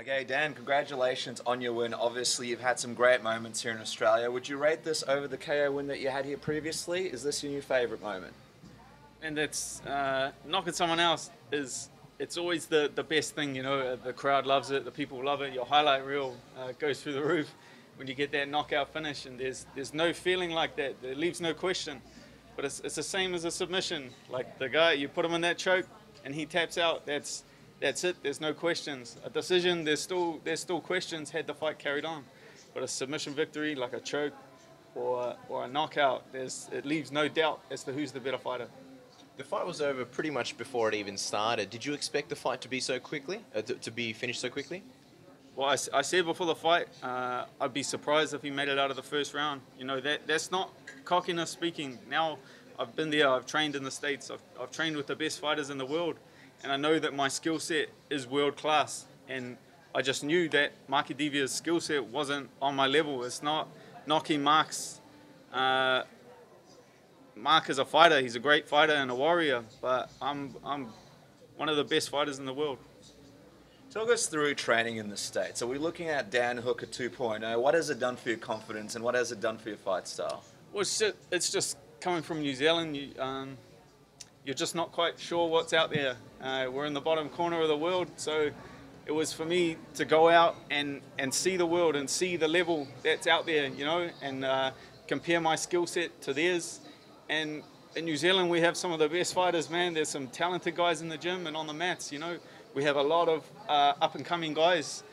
Okay, Dan, congratulations on your win. Obviously, you've had some great moments here in Australia. Would you rate this over the KO win that you had here previously? Is this your new favourite moment? And that's knocking someone else it's always the best thing, you know. The crowd loves it, the people love it. Your highlight reel goes through the roof when you get that knockout finish, and there's no feeling like that. It leaves no question. But it's the same as a submission. Like the guy, you put him in that choke, and he taps out. That's it. There's no questions. A decision, there's still questions had the fight carried on. But a submission victory, like a choke or a knockout, it leaves no doubt as to who's the better fighter. The fight was over pretty much before it even started. Did you expect the fight to be so quickly, to be finished so quickly? Well, I said before the fight, I'd be surprised if he made it out of the first round. You know, that's not cockiness speaking. Now, I've been there, I've trained in the States, I've trained with the best fighters in the world, and I know that my skill set is world class. And I just knew that Marky Divia's skill set wasn't on my level. It's not knocking Mark's. Mark is a fighter, he's a great fighter and a warrior, but I'm one of the best fighters in the world. Talk us through training in the States. Are we looking at Dan Hooker 2.0? What has it done for your confidence and what has it done for your fight style? Well, it's just coming from New Zealand, you're just not quite sure what's out there. We're in the bottom corner of the world, so it was for me to go out and see the world and see the level that's out there, you know, and compare my skill set to theirs. And in New Zealand, we have some of the best fighters, man. There's some talented guys in the gym and on the mats, you know. We have a lot of up-and-coming guys.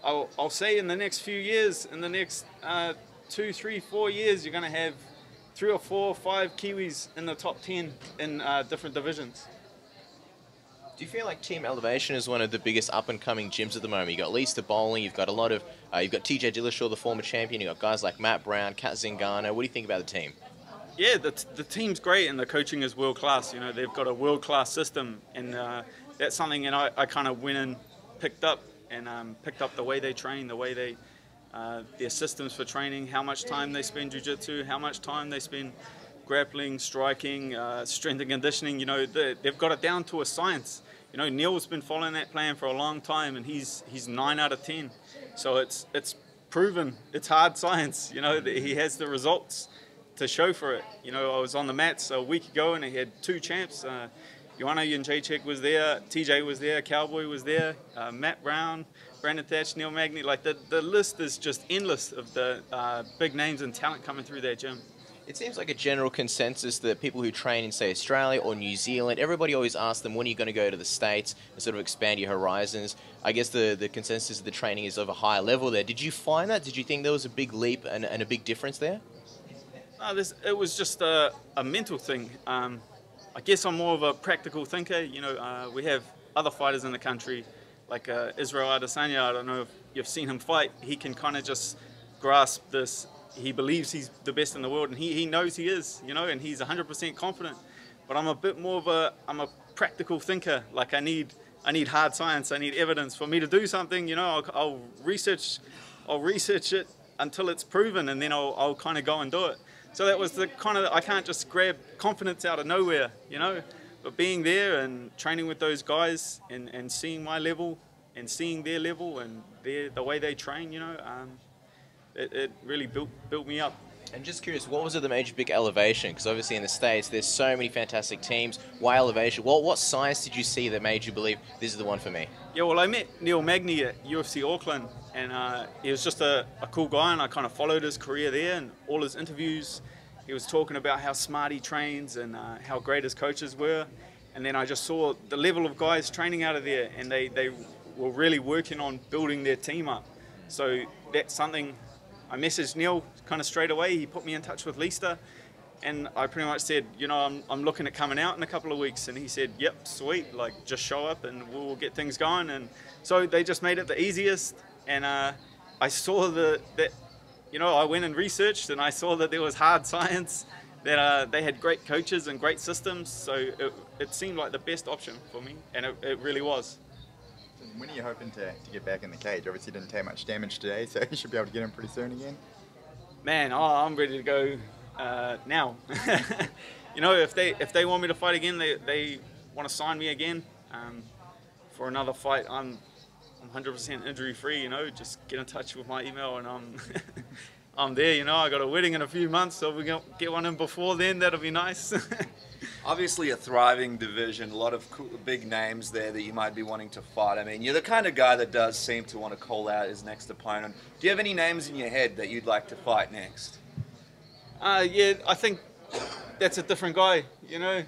I'll say in the next few years, in the next 2, 3, 4 years, you're going to have 3 or 4 or 5 Kiwis in the top 10 in different divisions. Do you feel like Team Elevation is one of the biggest up-and-coming gyms at the moment? You've got Lisa Bowling, you've got a lot of, you've got TJ Dillashaw, the former champion, you've got guys like Matt Brown, Kat Zingano. What do you think about the team? Yeah, the team's great and the coaching is world class. You know, they've got a world class system, and that's something that I kind of went and picked up the way they train, the way they their systems for training, how much time they spend jiu-jitsu, how much time they spend grappling, striking, strength and conditioning. You know, they've got it down to a science. You know, Neil's been following that plan for a long time, and he's 9 out of 10. So it's proven. It's hard science. You know, he has the results to show for it. You know, I was on the mats a week ago and he had 2 champs. Joanna Jędrzejczyk was there, TJ was there, Cowboy was there, Matt Brown, Brandon Thatch, Neil Magny. Like the list is just endless of the big names and talent coming through that gym. It seems like a general consensus that people who train in, say, Australia or New Zealand, everybody always asks them, when are you going to go to the States and sort of expand your horizons? I guess the consensus of the training is of a higher level there. Did you find that? Did you think there was a big leap and a big difference there? It was just a mental thing. I guess I'm more of a practical thinker. You know, we have other fighters in the country, like Israel Adesanya. I don't know if you've seen him fight. He can kind of just grasp this. He believes he's the best in the world, and he knows he is, you know, and he's 100% confident. But I'm a bit more of I'm a practical thinker. Like I need hard science. I need evidence for me to do something. You know, I'll research it until it's proven, and then I'll kind of go and do it. So that was the kind of, I can't just grab confidence out of nowhere, you know. But being there and training with those guys and seeing my level and seeing their level and the way they train, you know, it really built me up. And just curious, what was it that made you pick Elevation? Because obviously in the States, there's so many fantastic teams. Why Elevation? What science did you see that made you believe this is the one for me? Yeah, well, I met Neil Magny at UFC Auckland, and he was just a cool guy, and I kind of followed his career there and all his interviews. He was talking about how smart he trains and how great his coaches were. And then I just saw the level of guys training out of there, and they were really working on building their team up. So that's something. I messaged Neil kind of straight away. He put me in touch with Lisa, and I pretty much said, you know, I'm looking at coming out in a couple of weeks. And he said, yep, sweet, like just show up and we'll get things going. And so they just made it the easiest. And I saw that, you know, I went and researched, and I saw that there was hard science, that they had great coaches and great systems. So it seemed like the best option for me, and it really was. When are you hoping to get back in the cage? Obviously you didn't take much damage today, so you should be able to get in pretty soon again. Man, I'm ready to go now. You know, if they want me to fight again, they want to sign me again for another fight. I'm I'm 100% injury free. You know, just get in touch with my email and I'm I'm there. You know, I got a wedding in a few months, so we can get one in before then. That'll be nice. Obviously a thriving division, a lot of cool, big names there that you might be wanting to fight. I mean, you're the kind of guy that does seem to want to call out his next opponent. Do you have any names in your head that you'd like to fight next? Yeah, I think that's a different guy, you know.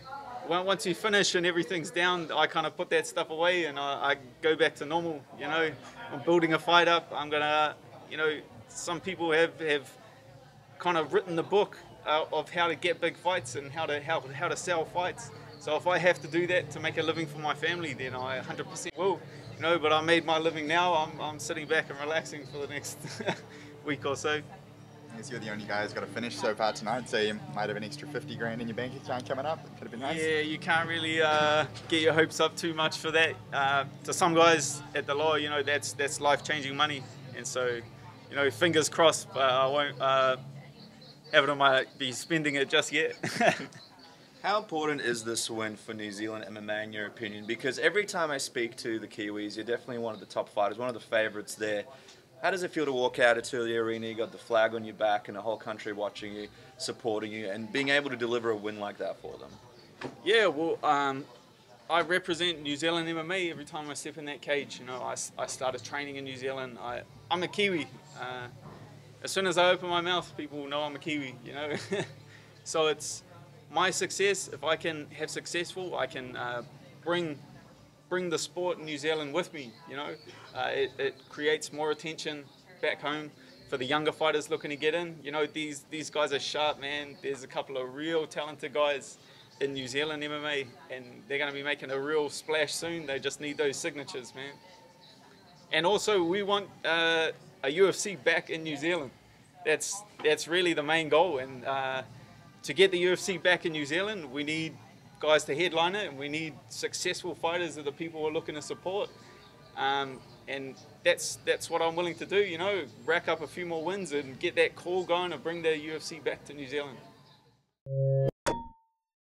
Once you finish and everything's down, I kind of put that stuff away and I go back to normal, you know. I'm building a fight up. I'm going to, you know, some people have kind of written the book of how to get big fights and how to sell fights. So if I have to do that to make a living for my family, then I 100% will. You know, but I made my living now. I'm sitting back and relaxing for the next week or so. I guess you're the only guy who's got to finish so far tonight, so you might have an extra 50 grand in your bank account coming up. It could have been nice. Yeah, you can't really get your hopes up too much for that. To some guys at the law, you know, that's life-changing money, and so, you know, fingers crossed. But I won't be spending it just yet. How important is this win for New Zealand MMA in your opinion? Because every time I speak to the Kiwis, you're definitely one of the top fighters, one of the favourites there. How does it feel to walk out into the arena, you got the flag on your back and the whole country watching you, supporting you, and being able to deliver a win like that for them? Yeah, well, I represent New Zealand MMA every time I step in that cage. You know, I started training in New Zealand. I'm a Kiwi. As soon as I open my mouth, people know I'm a Kiwi, you know. So it's my success. If I can have successful, I can bring the sport in New Zealand with me, you know. It creates more attention back home for the younger fighters looking to get in. You know, these guys are sharp, man. There's a couple of real talented guys in New Zealand MMA, and they're going to be making a real splash soon. They just need those signatures, man. And also, we want a UFC back in New Zealand. That's really the main goal. And to get the UFC back in New Zealand, we need guys to headline it, and we need successful fighters that the people are looking to support. And that's what I'm willing to do, you know, rack up a few more wins and get that call going and bring the UFC back to New Zealand.